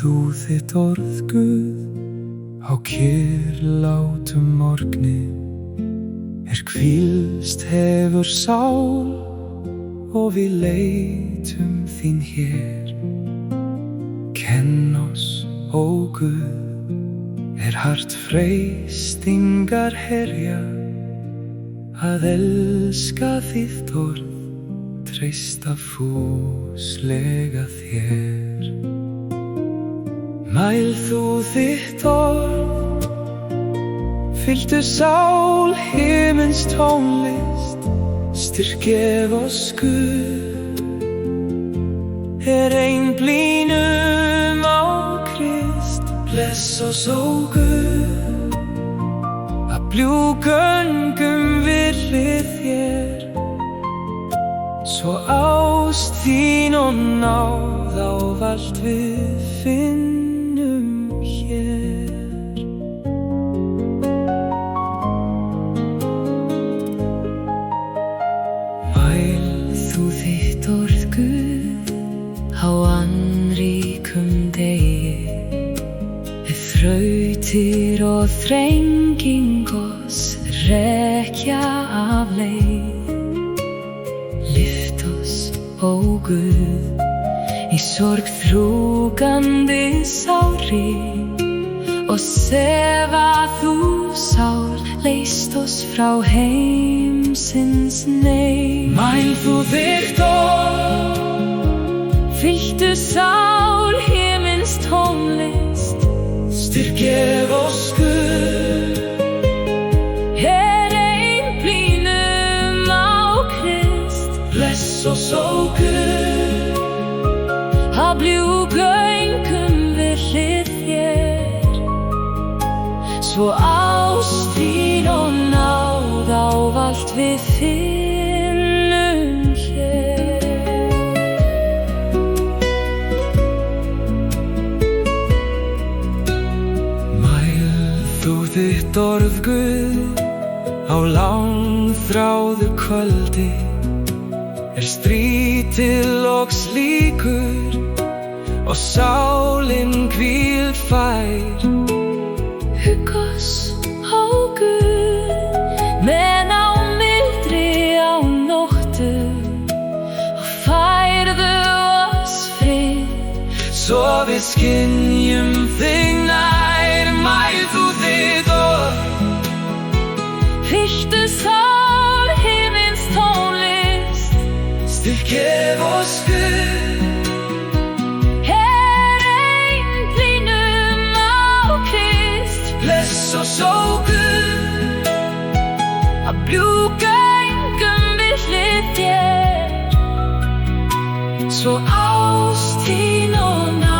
þú þitt orð, Guð, á kyrrlátum morgni, hvílst hefur sál og við leitum þín hér. Kenn oss, ó Guð, hart freistingar herja, að elska þitt orð, treysta fúslega þér. Mæl þú þitt orð, fylltu sál himins tónlist, styrk ef oss Guð, einblínum á Krist. Bless oss, ó Guð, að göngum við hlið þér, svo ást þín og náð ávallt við finnum hér. Mæl þú þitt orð, Guð, á annríkum degi, þrautir og þrenging oss rekja af leið. Lyft oss, ó Guð, í sorg þrúgandi sári, og sefa þú sál, leist oss frá heimsins neyð. Mæl þú þitt orð, fylltu sál himins tónlist, styrk ef oss Guð, einblínum á Krist. Bless oss, ó Guð, að göngum við hlið þér, svo ást þín og náð ávallt við finnum hér. Þú þitt orð, Guð, á langþráðu kvöldi, strítil og slíkur, og sálin hvíld fær. Hugg oss, ó Guð, menn á mildri á nóttu, og færðu oss frið, svo við skynjum þig nær. Mæl þú þitt orð, fylltu sál himins tónlist, styrk ef oss Guð, einblínum á Krist. Bless oss, ó Guð, að göngum við hlið þér, svo ást þín og náð